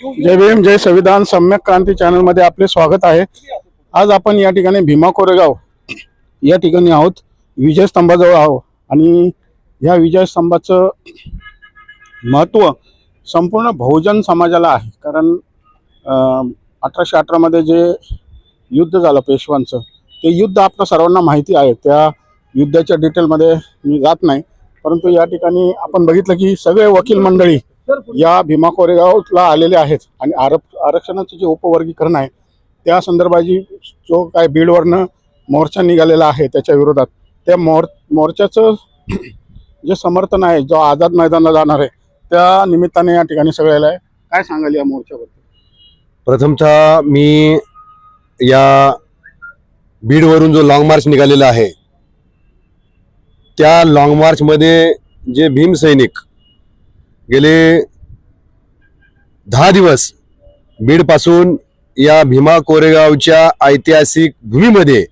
जय भीम जय संविधान सम्यक क्रांती चॅनल मध्ये आपले स्वागत आहे। आज आपण या ठिकाणी भीमा कोरेगाव या ठिकाणी आहोत, विजय स्तंभाजवळ आहोत आणि या विजय स्तंभाचं महत्त्व संपूर्ण बहुजन समाजाला आहे। कारण 1818 मध्ये जे युद्ध झालं पेशवांचं, ते युद्ध आपल्या सर्वांना माहिती आहे। त्या युद्धाच्या डिटेलमध्ये मी जात नाही, परंतु या ठिकाणी आपण बघितलं की सगळे वकील मंडळी या भीमा कोरेगावला आलेले आहेत आणि आरक्षणाचे जे उपवर्गीकरण आहे त्या संदर्भाची जो काय बीडवरनं मोर्चा निघालेला आहे त्याच्या विरोधात, त्या मोर्चाचं जे समर्थन आहे, जो आझाद मैदानाला जाणार आहे, त्या निमित्ताने या ठिकाणी सगळ्याला आहे। काय सांगाल या मोर्चाबद्दल? प्रथमतः मी या बीडवरून जो लॉंग मार्च निघालेला आहे त्या लॉंग मार्च मध्ये जे भीम सैनिक गेले 10 दिवस बीड पासून या भीमा कोरेगावच्या ऐतिहासिक भूमीमध्ये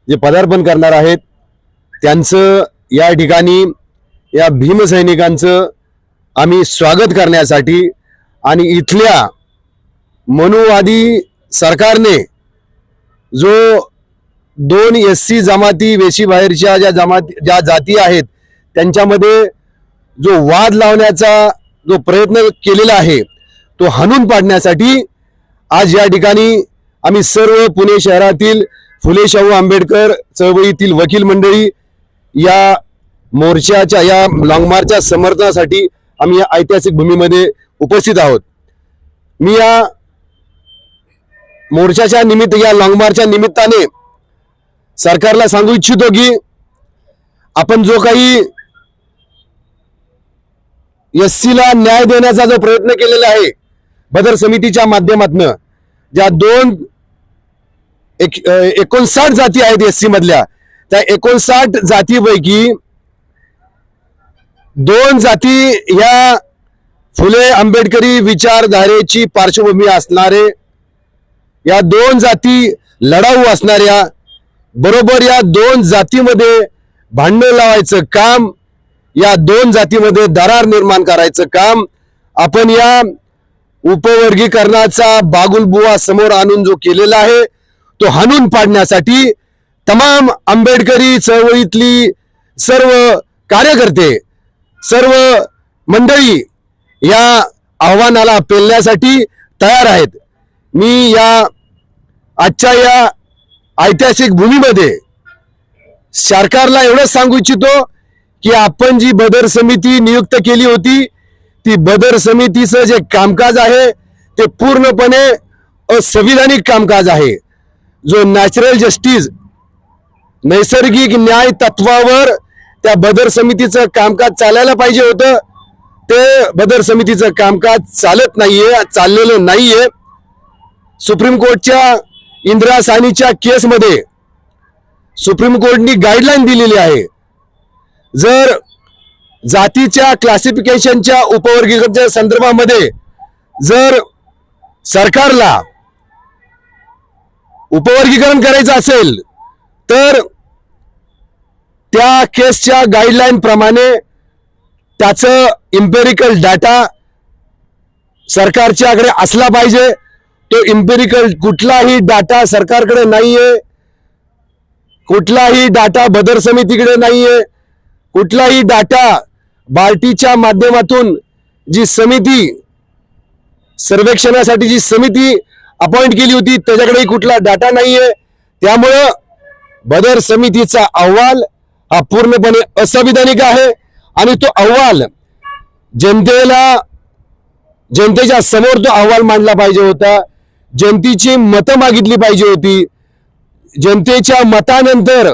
जे पदार्पण करणार आहेत त्यांचं या ठिकाणी या भीम सैनिकांचं आम्ही स्वागत करण्यासाठी आणि इथल्या मनुवादी सरकारने जो 2 SC जमाती वेशी बाहेरच्या ज्या जाती आहेत त्यांच्यामध्ये जो वाद लावण्याचा जो प्रयत्न केलेला आहे तो हाणून पाडण्यासाठी आज या ठिकाणी आम्ही सर्व पुणे शहरातील फुले शाहू आंबेडकर चळवळीतील वकील मंडळी या मोर्चाच्या या लॉंग मार्चच्या समर्थनासाठी आम्ही या ऐतिहासिक भूमीमध्ये उपस्थित आहोत। मी या मोर्चाच्या निमित्त या लॉंग मार्चच्या निमित्ताने सरकारला सांगू इच्छितो की आपण जो काही SC ला न्याय देण्याचा जो प्रयत्न केलेला आहे बदर समितीच्या माध्यमातून, ज्या 59 जाती आहेत SC मधल्या, त्या 59 जातीपैकी 2 जाती या फुले आंबेडकरी विचारधारेची पार्श्वभूमी असणारे, या 2 जाती लढाऊ असणाऱ्या, बरोबर या 2 जातीमध्ये भांडण लावायचं काम, या 2 जातीमध्ये दरार निर्माण करायचं काम आपण या उपवर्गीकरणाचा बागुलबुवा समोर आणून जो केलेला आहे तो हाणून पाडण्यासाठी तमाम आंबेडकरी चळवळीतली सर्व कार्यकर्ते, सर्व मंडळी या आव्हानाला पेलण्यासाठी तयार आहेत। मी या आजच्या या ऐतिहासिक भूमीमध्ये सरकारला एवढंच सांगू इच्छितो की आपण जी बदर समिती नियुक्त केली होती ती बदर समितीचं जे कामकाज आहे ते पूर्णपणे असंविधानिक कामकाज आहे। जो नॅचरल जस्टिस, नैसर्गिक न्याय तत्वावर त्या बदर समितीचं कामकाज चालायला पाहिजे होतं, ते बदर समितीचं कामकाज चालत नाहीये, चाललेलं नाहीये। सुप्रीम कोर्टच्या इंदिरा साहनीच्या केसमध्ये सुप्रीम कोर्टनी गाईडलाईन दिलेली आहे, जर जातीच्या क्लासिफिकेशनच्या उपवर्गीकरणाच्या संदर्भामध्ये जर सरकारला उपवर्गीकरण करायचं असेल तर त्या केसच्या गाईडलाईन प्रमाणे त्याचं इम्पेरिकल डाटा सरकारच्याकडे असला पाहिजे। तो इम्पेरिकल कुठलाही डाटा सरकारकडे नाहीये, कुठलाही डाटा बदर समितीकडे नाहीये, कुठलाही डाटा बार्टीच्या माध्यमातून जी समिती सर्वेक्षणासाठी जी समिती अपॉइंट केली होती त्याच्याकडेही कुठला डाटा नाहीये। त्यामुळं बदर समितीचा अहवाल हा पूर्णपणे असंविधानिक आहे आणि तो अहवाल जनतेच्या समोर तो अहवाल मांडला पाहिजे होता, जनतेची मतं मागितली पाहिजे होती, जनतेच्या मतानंतर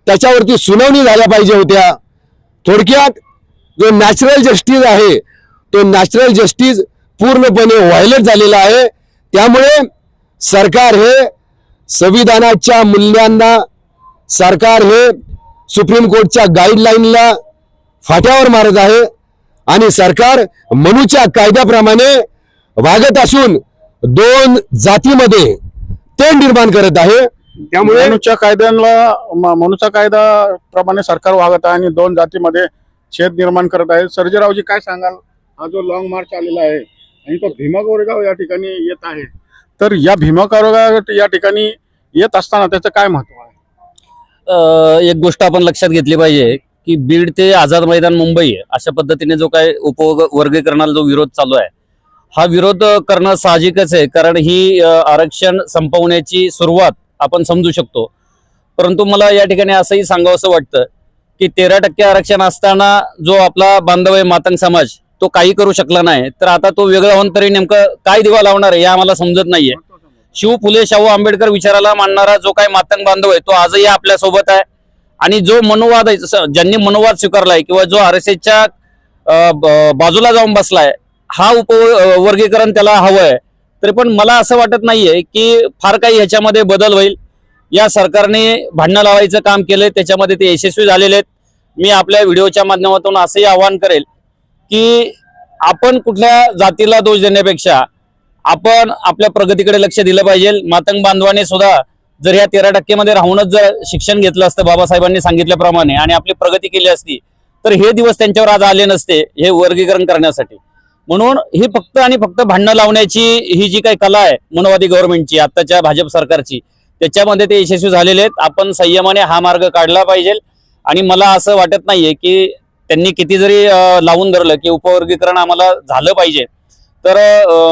त्याच्यावरती सुनावणी झाल्या पाहिजे होत्या। थोडक्यात जो नॅचरल जस्टिस आहे तो नॅचरल जस्टिस पूर्णपणे व्हायलेट झालेला आहे। त्यामुळे सरकार हे संविधानाच्या मूल्यांना, सरकार हे सुप्रीम कोर्टच्या गाईडलाईनला फाट्यावर मारत आहे आणि सरकार मनुच्या कायद्याप्रमाणे वागत असून 2 जातीमध्ये तेढ निर्माण करत आहे। त्यामुळे मनुच्या कायद्याप्रमाणे सरकार वागत आहे आणि 2 जातीमध्ये छेद निर्माण करत आहे। सर्जेरावजी काय सांगाल, हा जो लॉंग मार्च आलेला आहे आणि तो भीमा कोरेगाव या ठिकाणी येत आहे. तर या भीमा कोरेगाव या ठिकाणी येत असताना त्याचं काय महत्व आहे? एक गोष्ट आपण लक्षात घेतली पाहिजे की बीड ते आझाद मैदान मुंबई अशा पद्धतीने जो काय उपवर्गीकरणाला जो विरोध चालू आहे, हा विरोध करणं साहजिकच आहे, कारण ही आरक्षण संपवण्याची सुरुवात आपण समजू शकतो. परंतु मला या ठिकाणी असंही सांगावंसं वाटतं की 13% आरक्षण असताना जो आपला बांधव आहे मातंग समाज तो काही करू शकला नाही, तर आता तो वेगळा होऊन तरी नेमकं काय दिवा लावणार आहे हे आम्हाला समजत नाहीये. शिव फुले शाहू आंबेडकर विचाराला मानणारा जो काही मातंग बांधव आहे तो आजही आपल्या सोबत आहे. आणि जो मनोवाद आहे, ज्यांनी मनोवाद स्वीकारलाय किंवा जो RSSच्या बाजूला जाऊन बसलाय, हा उपवर्गीकरण त्याला हवंय. तरी पण मला असं वाटत नाहीये की फार काही ह्याच्यामध्ये बदल होईल. या सरकारने भांडणं लावायचं काम केलंय, त्याच्यामध्ये ते यशस्वी झालेले आहेत. मी आपल्या व्हिडिओच्या माध्यमातून असंही आवाहन करेल की आपण कुठल्या जातीला दोष देण्यापेक्षा आपण आपल्या प्रगतीकडे लक्ष दिलं पाहिजे. मातंग बांधवाने सुद्धा जर ह्या 13% मध्ये राहूनच जर शिक्षण घेतलं असतं बाबासाहेबांनी सांगितल्याप्रमाणे आणि आपली प्रगती केली असती, तर हे दिवस त्यांच्यावर आज आले नसते हे वर्गीकरण करण्यासाठी. म्हणून ही फक्त आणि फक्त भांडणं लावण्याची ही जी काही कला आहे मनोवादी गव्हर्नमेंटची, आताच्या भाजप सरकारची, त्याच्यामध्ये ते यशस्वी झालेले आहेत. आपण संयमाने हा मार्ग काढला पाहिजे. आणि मला असं वाटत नाहीये की त्यांनी किती जरी लावून धरलं की उपवर्गीकरण आम्हाला झालं पाहिजे, तर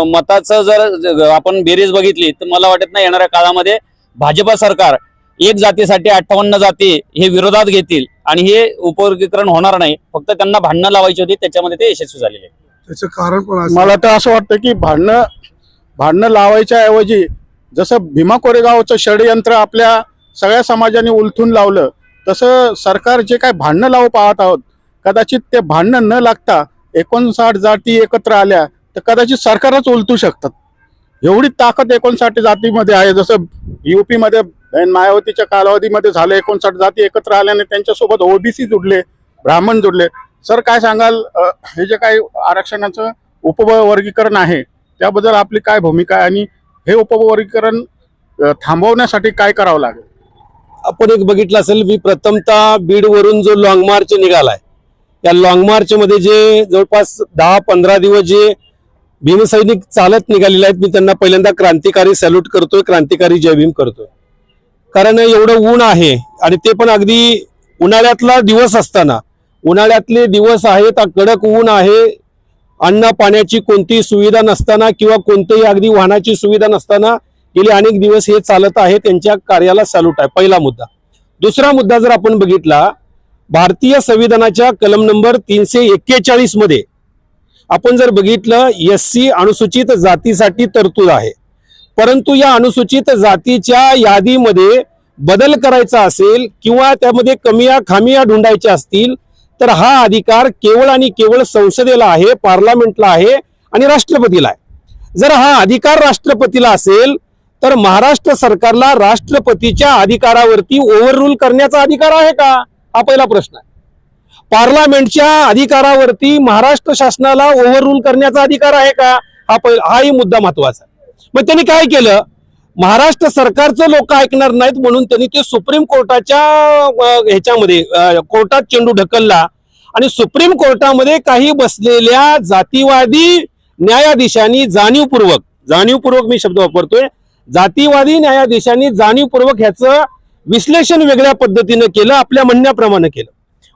मताचं जर आपण बेरीज बघितली तर मला वाटत नाही येणाऱ्या काळामध्ये भाजपा सरकार एक जातीसाठी 58 जाती हे विरोधात घेतील आणि हे उपवर्गीकरण होणार नाही. फक्त त्यांना भांडणं लावायची होती, त्याच्यामध्ये ते यशस्वी झालेले. त्याचं कारण पण मला तर असं वाटतं की भांडणं लावायच्या ऐवजी जसं भीमा कोरेगावचं षडयंत्र आपल्या सगळ्या समाजाने उलथून लावलं, तसं सरकार जे काय भांडणं लावू पाहत आहोत, कदाचित ते भांडणं न लागता 59 जाती एकत्र आल्या तर कदाचित सरकारच उलटू शकतात. एवढी ताकद 59 जातीमध्ये आहे. जसं UP मध्ये मायावतीच्या कालावधीमध्ये झालं, 59 जाती एकत्र आल्याने त्यांच्यासोबत OBC जुडले, ब्राह्मण जुडले. सर काय सांगाल, हे जे काही आरक्षणाचं उपवर्गीकरण आहे त्याबद्दल आपली काय भूमिका आहे आणि हे उपवर्गीकरण थांबवण्यासाठी काय करावं लागेल? आपण एक बघितलं असेल, मी प्रथमतः बीडवरून जो लॉंग मार्च निघालाय, या लॉंग मार्च मध्ये जे जवळपास 10-15 दिवस जे भीमसैनिक चालत निघालेले आहेत, मी त्यांना पहिल्यांदा क्रांतिकारी सॅल्यूट करतोय, क्रांतिकारी जय भीम करतोय. कारण एवढं ऊन आहे आणि ते पण अगदी उन्हाळ्यातला दिवस असताना, उन्हाळ्यातले दिवस आहेत, कडक ऊन आहे, अन्न पाण्याची कोणतीही सुविधा नसताना किंवा कोणत्याही अगदी वाहनाची सुविधा नसताना गेले अनेक दिवस हे चालत आहे. त्यांच्या कार्याला सॅल्यूट आहे, पहिला मुद्दा. दुसरा मुद्दा जर आपण बघितला, भारतीय संविधानाच्या कलम नंबर 341 मध्ये आपण जर बघितलं, SC अनुसूचित जातीसाठी तरतूद आहे. परंतु या अनुसूचित जातीच्या यादीमध्ये बदल करायचा असेल किंवा त्यामध्ये कमिया खामिया ढूंढायच्या असतील तर हा अधिकार केवळ आणि केवळ संसदेला आहे, पार्लमेंटला आहे आणि राष्ट्रपतीला आहे. जर हा अधिकार राष्ट्रपतीला असेल तर महाराष्ट्र सरकारला राष्ट्रपतीच्या अधिकारावरती ओव्हररूल करण्याचा अधिकार आहे का, हा पहिला प्रश्न आहे. पार्लमेंटच्या अधिकारावरती महाराष्ट्र शासनाला ओव्हररूल करण्याचा अधिकार आहे का, हाही मुद्दा महत्वाचा आहे. मग त्यांनी काय केलं, महाराष्ट्र सरकारचं लोक ऐकणार नाहीत म्हणून त्यांनी ते सुप्रीम कोर्टाच्या ह्याच्यामध्ये कोर्टात चेंडू ढकलला आणि सुप्रीम कोर्टामध्ये काही बसलेल्या जातीवादी न्यायाधीशांनी जाणीवपूर्वक मी शब्द वापरतोय, जातीवादी न्यायाधीशांनी जाणीवपूर्वक ह्याचं विश्लेषण वेगळ्या पद्धतीने केलं, आपल्या म्हणण्याप्रमाणे केलं.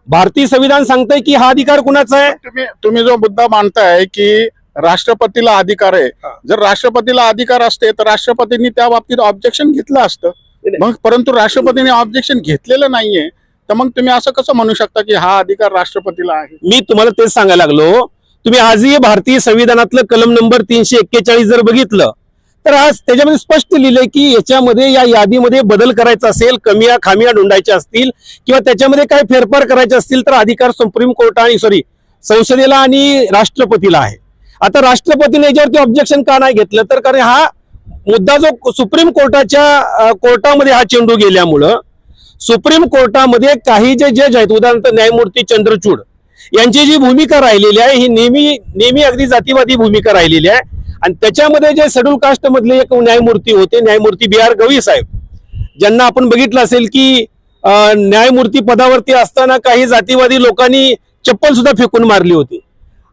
भारतीय संविधान सांगतंय की हा अधिकार कुणाचा आहे. तुम्ही जो मुद्दा मांडताय की राष्ट्रपतीला अधिकार आहे, जर राष्ट्रपतीला अधिकार असते तर राष्ट्रपतींनी त्या बाबतीत ऑब्जेक्शन घेतलं असतं. मग परंतु राष्ट्रपतीने ऑब्जेक्शन घेतलेलं नाहीये, तर मग तुम्ही असं कसं म्हणू शकता की हा अधिकार राष्ट्रपतीला आहे? मी तुम्हाला तेच सांगायला लागलो. तुम्ही आजही भारतीय संविधानातलं कलम नंबर 341 जर बघितलं तर आज त्याच्यामध्ये स्पष्ट लिहिलंय की याच्यामध्ये या यादीमध्ये बदल करायचा असेल, कमिया खामिया ढूंढायच्या असतील किंवा त्याच्यामध्ये काही फेरफार करायचे असतील तर अधिकार सुप्रीम कोर्ट आणि संसदेला आणि राष्ट्रपतीला आहे. आता राष्ट्रपतीने याच्यावरती ऑब्जेक्शन का नाही घेतलं, तर कारण हा मुद्दा जो सुप्रीम कोर्टामध्ये हा चेंडू गेल्यामुळं सुप्रीम कोर्टामध्ये काही जे जज आहेत, उदाहरणार्थ न्यायमूर्ती चंद्रचूड यांची जी भूमिका राहिलेली आहे ही नेहमी अगदी जातीवादी भूमिका राहिलेली आहे. आणि त्याच्यामध्ये जे शेड्यूल कास्ट मधले एक न्यायमूर्ती होते, न्यायमूर्ती BR गवई साहेब, ज्यांना आपण बघितलं असेल की न्यायमूर्ती पदावरती असताना काही जातीवादी लोकांनी चप्पल सुद्धा फेकून मारली होती.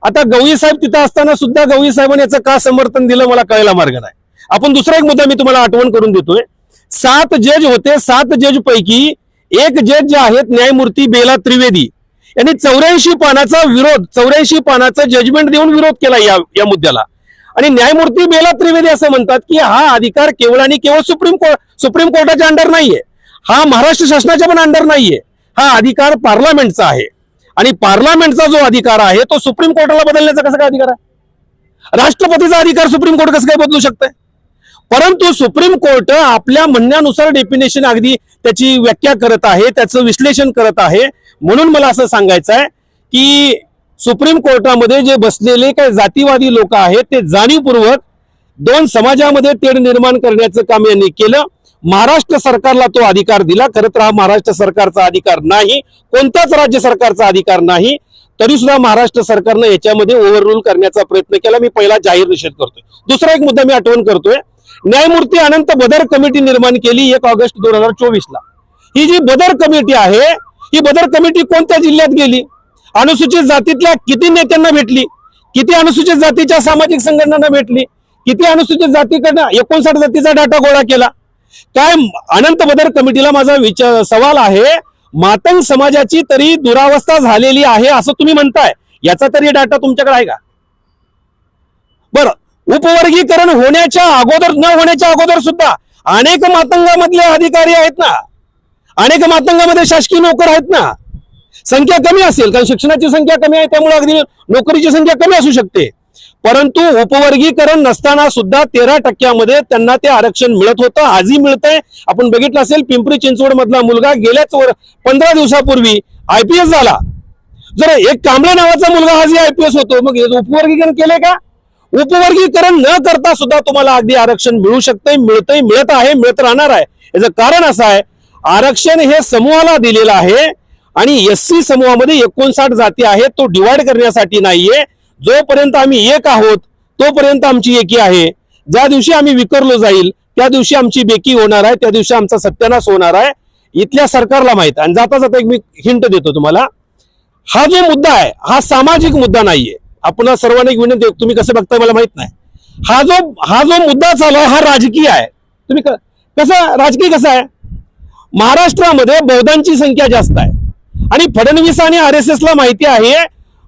आता गवळी साहेब तिथं असताना सुद्धा गवळी साहेबांनी याचं का समर्थन दिलं मला कळायला मार्ग नाही. आपण दुसरा एक मुद्दा मी तुम्हाला आठवण करून देतोय. 7 जज होते, 7 जज पैकी एक जज जे आहेत न्यायमूर्ती बेला त्रिवेदी यांनी 84 पानाचा विरोध, 84 पानाचा जजमेंट देऊन विरोध केला या मुद्द्याला. आणि न्यायमूर्ती बेला त्रिवेदी असं म्हणतात की हा अधिकार केवळ आणि केवळ सुप्रीम कोर्टाच्या अंडर नाहीये, हा महाराष्ट्र शासनाच्या पण अंडर नाहीये, हा अधिकार पार्लमेंटचा आहे. आणि पार्लमेंटचा जो अधिकार आहे तो सुप्रीम कोर्टाला बदलण्याचा कसा काय अधिकार आहे? राष्ट्रपतीचा अधिकार सुप्रीम कोर्ट कसं काय बदलू शकतंय? परंतु सुप्रीम कोर्ट आपल्या म्हणण्यानुसार डेफिनेशन अगदी त्याची व्याख्या करत आहे, त्याचं विश्लेषण करत आहे. म्हणून मला असं सांगायचं आहे की सुप्रीम कोर्टामध्ये जे बसलेले काही जातीवादी लोक आहेत ते जाणीवपूर्वक 2 समाजामध्ये तेढ निर्माण करण्याचं काम यांनी केलं. महाराष्ट्र सरकारला तो अधिकार दिला. खरं तर हा महाराष्ट्र सरकारचा अधिकार नाही, कोणत्याच राज्य सरकारचा अधिकार नाही. तरी सुद्धा महाराष्ट्र सरकारनं याच्यामध्ये ओव्हररूल करण्याचा प्रयत्न केला. मी पहिला जाहीर निषेध करतोय. दुसरा एक मुद्दा मी आठवण करतोय. न्यायमूर्ती अनंत बदर कमिटी निर्माण केली 1 ऑगस्ट 2024ला. ही जी बदर कमिटी आहे, ही बदर कमिटी कोणत्या जिल्ह्यात गेली? अनुसूचित जातीतल्या किती नेत्यांना भेटली? किती अनुसूचित जातीच्या सामाजिक संघटनांना भेटली? किती अनुसूचित जातीकडनं 59 जातीचा डाटा गोळा केला? काय अनंत बदर कमिटीला माझा सवाल आहे, मातंग समाजाची तरी दुरावस्था झालेली आहे असं तुम्ही म्हणताय, याचा तरी डाटा तुमच्याकडे आहे का? बरं, उपवर्गीकरण होण्याच्या अगोदर न होण्याच्या अगोदर सुद्धा अनेक मातंगामधले अधिकारी आहेत ना, अनेक मातंगामध्ये शासकीय नोकर आहेत ना. संख्या कमी असेल कारण शिक्षणाची संख्या कमी आहे, त्यामुळे अगदी नोकरीची संख्या कमी असू शकते. परंतु उपवर्गीकरण नसताना सुद्धा 13% त्यांना ते आरक्षण मिळत होतं, आजही मिळतंय. आपण बघितलं असेल पिंपरी चिंचवड मधला मुलगा गेल्याच 15 दिवसापूर्वी IPS झाला. जर एक कांबळे नावाचा मुलगा आजही IPS होतो, मग उपवर्गीकरण केले का? उपवर्गीकरण न करता सुद्धा तुम्हाला अगदी आरक्षण मिळू शकतंय, मिळतंय, मिळत आहे, मिळत राहणार आहे. याचं कारण असं आहे, आरक्षण हे समूहाला दिलेलं आहे आणि SC समूहामध्ये 59 जाती आहेत, तो डिवाइड करण्यासाठी नाहीये. जोपर्यंत आम्ही एक आहोत तोपर्यंत आमची एकी आहे. ज्या दिवशी आम्ही विखरलो जाईल त्या दिवशी आमची बेकी होणार आहे, त्या दिवशी आमचा सत्यानाश होणार आहे. इथल्या सरकारला माहित आहे. आणि जाता जाता एक मी हिंट देतो तुम्हाला, हा जो मुद्दा आहे हा सामाजिक मुद्दा नाहीये. आपण सर्वांना एक विनंती, तुम्ही कसं बघताय मला माहित नाही, हा जो मुद्दा चालू आहे हा राजकीय आहे. तुम्ही कसं राजकीय कसं आहे? महाराष्ट्रामध्ये बौद्धांची संख्या जास्त आहे आणि फडणवीस आणि RSS ला माहिती आहे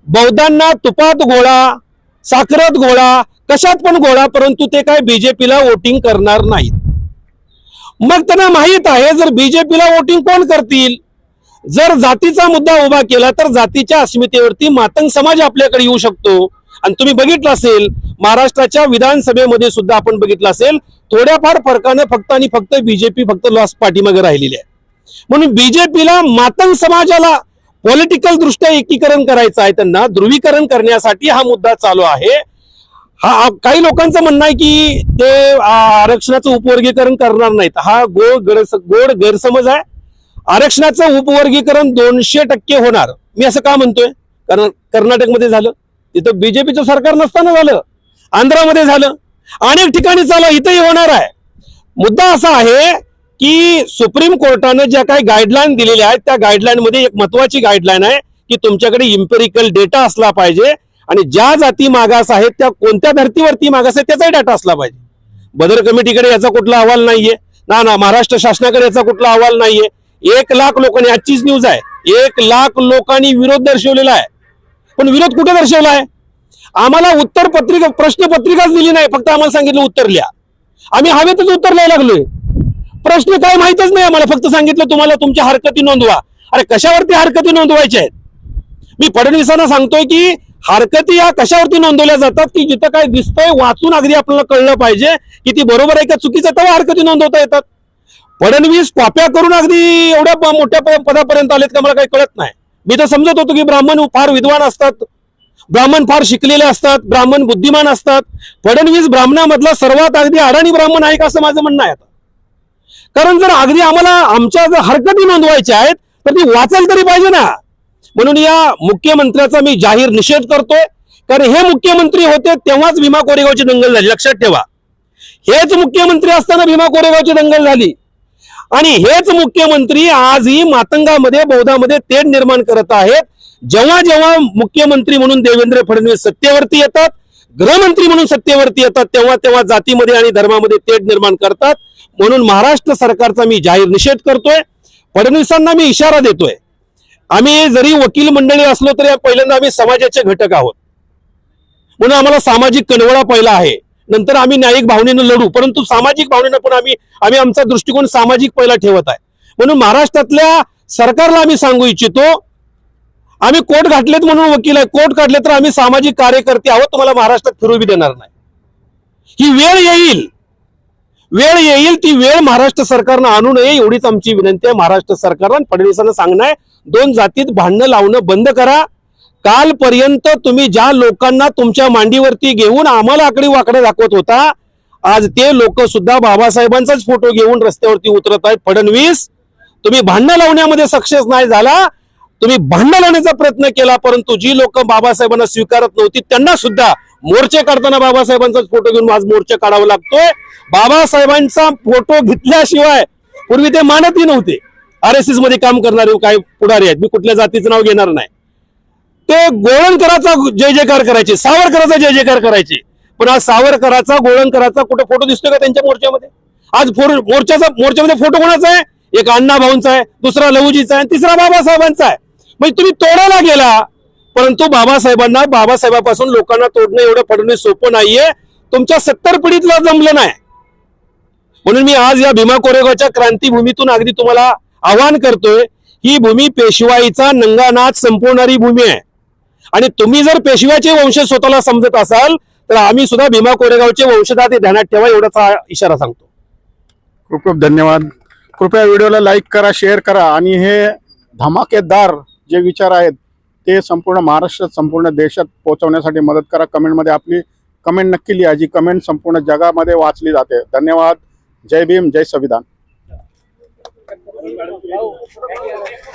बौद्धांना तुपात गोळा, साखरात गोळा, कशात पण गोळा, परंतु ते काय बीजेपीला वोटिंग करणार नाहीत. मग त्यांना माहित आहे जर बीजेपीला वोटिंग कोण करतील? जर जातीचा मुद्दा उभा केला तर जातीच्या अस्मितेवरती मातंग समाज आपल्याकडे येऊ शकतो. आणि तुम्ही बघितलं असेल महाराष्ट्राच्या विधानसभेमध्ये सुद्धा आपण बघितलं असेल थोड्याफार फरकाने फक्त आणि फक्त बीजेपी फक्त लॉस पाठीमागे राहिलेली आहे. म्हणून बीजेपीला मातंग समाजाला पॉलिटिकल दृष्ट्या एकीकरण करायचं आहे, त्यांना ध्रुवीकरण करण्यासाठी हा मुद्दा चालू आहे. हा काही लोकांचं म्हणणं आहे की ते आरक्षणाचं उपवर्गीकरण करणार नाहीत. हा गोड गैरसमज आहे. आरक्षणाचं उपवर्गीकरण 200% होणार. मी असं का म्हणतोय? कारण कर्नाटकमध्ये झालं, तिथं बीजेपीचं सरकार नसताना झालं, आंध्रामध्ये झालं, अनेक ठिकाणी चालू, इथंही होणार आहे. मुद्दा असा आहे की सुप्रीम कोर्टाने ज्या काही गाईडलाईन दिलेल्या आहेत त्या गाईडलाईन मध्ये एक महत्वाची गाईडलाईन आहे की तुमच्याकडे इम्पेरिकल डेटा असला पाहिजे आणि ज्या जाती मागास आहेत त्या कोणत्या धर्तीवरती मागास आहेत त्याचाही डाटा असला पाहिजे. बदर कमिटीकडे याचा कुठला अहवाल नाहीये ना महाराष्ट्र शासनाकडे याचा कुठला अहवाल नाहीये. 1 लाख लोकांनी, आजचीच न्यूज आहे, 1 लाख लोकांनी विरोध दर्शवलेला आहे. पण विरोध कुठे दर्शवला आहे? आम्हाला उत्तर पत्रिका, प्रश्नपत्रिकाच दिली नाही, फक्त आम्हाला सांगितलं उत्तर लिहा. आम्ही हवेतच उत्तर लिहायला लागलोय. प्रश्न काय माहितच नाही आम्हाला, फक्त सांगितलं तुम्हाला तुमच्या हरकती नोंदवा. अरे कशावरती हरकती नोंदवायच्या आहेत? मी फडणवीसांना सांगतोय की हरकती या कशावरती नोंदवल्या जातात की जिथं काय दिसतंय वाचून अगदी आपल्याला कळलं पाहिजे की ती बरोबर आहे का चुकीचं, तेव्हा हरकती नोंदवता येतात. फडणवीस कॉप्या करून अगदी एवढ्या मोठ्या पदापर्यंत आलेत का मला काही कळत नाही. मी तर समजत होतो की ब्राह्मण फार विद्वान असतात, ब्राह्मण फार शिकलेले असतात, ब्राह्मण बुद्धिमान असतात. फडणवीस ब्राह्मणामधला सर्वात अगदी अडाणी ब्राह्मण आहे का असं माझं म्हणणं आहे. कारण जर अगदी आम्हाला आमच्या जर हरकती नोंदवायच्या आहेत तर ती वाचायला तरी पाहिजे ना. म्हणून या मुख्यमंत्र्याचा मी जाहीर निषेध करतोय. कारण हे मुख्यमंत्री होते तेव्हाच भीमा कोरेगावची दंगल झाली, लक्षात ठेवा. हेच मुख्यमंत्री असताना भीमा कोरेगावची दंगल झाली. आणि हेच मुख्यमंत्री आजही मातंगामध्ये बौद्धामध्ये तेढ निर्माण करत आहेत. जेव्हा जेव्हा मुख्यमंत्री म्हणून देवेंद्र फडणवीस सत्तेवरती येतात, गृहमंत्री म्हणून सत्तेवरती येतात, तेव्हा तेव्हा जातीमध्ये आणि धर्मामध्ये तेढ निर्माण करतात. म्हणून महाराष्ट्र सरकारचा मी जाहीर निषेध करतोय. फडणवीसांना मी इशारा देतोय, आम्ही जरी वकील मंडळी असलो तरी पहिल्यांदा आम्ही समाजाचे घटक आहोत, म्हणून आम्हाला सामाजिक कणवळा पहिला आहे, नंतर आम्ही न्यायिक भावनेनं लढू, परंतु सामाजिक भावनेनं पण आम्ही आमचा दृष्टिकोन सामाजिक पहिला ठेवत आहे. म्हणून महाराष्ट्रातल्या सरकारला आम्ही सांगू इच्छितो, आम्ही कोट घातलेत म्हणून वकील आहे, कोट काढले तर आम्ही सामाजिक कार्यकर्ते आहोत, तुम्हाला महाराष्ट्रात फिरू बी देणार नाही. ही वेळ येईल, ती वेळ महाराष्ट्र सरकारनं आणू नये एवढीच आमची विनंती आहे. महाराष्ट्र सरकारला फडणवीसांना सांगणं आहे, दोन जातीत भांडणं लावणं बंद करा. कालपर्यंत तुम्ही ज्या लोकांना तुमच्या मांडीवरती घेऊन आम्हाला आकडे वाकडे दाखवत होता, आज ते लोक सुद्धा बाबासाहेबांचाच फोटो घेऊन रस्त्यावरती उतरत आहेत. फडणवीस, तुम्ही भांडणं लावण्यामध्ये सक्सेस नाही झाला, तुम्ही भांडण लावण्याचा प्रयत्न केला, परंतु जी लोक बाबासाहेबांना स्वीकारत नव्हती त्यांना सुद्धा मोर्चे काढताना बाबासाहेबांचा फोटो घेऊन आज मोर्चे काढावा लागतोय. बाबासाहेबांचा फोटो घेतल्याशिवाय पूर्वी ते मानतही नव्हते. RSS मध्ये काम करणारे काय पुढारी आहेत, मी कुठल्या जातीचं नाव घेणार नाही, ते गोळणकराचा जय जयकार करायचे, सावरकराचा जय जयकार करायचे. पण आज सावरकराचा गोळणकराचा कुठं फोटो दिसतोय का त्यांच्या मोर्चामध्ये? आज मोर्चामध्ये फोटो कोणाचा आहे? एक अण्णा भाऊंचा आहे, दुसरा लहुजीचा आहे, तिसरा बाबासाहेबांचा आहे. म्हणजे तुम्ही तोडायला गेला, परंतु बाबासाहेबापासून लोकांना तोडणं एवढं फडणवीस सोपं नाहीये, तुमच्या 70 पिढीतला जमलं नाही. म्हणून मी आज या भीमा कोरेगावच्या क्रांतीभूमीतून अगदी तुम्हाला आवाहन करतोय, ही भूमी पेशवाईचा नंगानाच संपवणारी भूमी आहे. आणि तुम्ही जर पेशव्याचे वंश स्वतःला समजत असाल तर आम्ही सुद्धा भीमा कोरेगावचे वंशज ते ध्यानात ठेवा, एवढाचा इशारा सांगतो. खूप खूप धन्यवाद. कृपया व्हिडिओला लाईक करा, शेअर करा आणि हे धमाकेदार जे विचार आहेत ते संपूर्ण महाराष्ट्रात, संपूर्ण देशात पोहोचवण्यासाठी मदत करा. कमेंटमध्ये आपली कमेंट नक्की लिहा, जी कमेंट संपूर्ण जगामध्ये वाचली जाते. धन्यवाद. जय भीम, जय संविधान.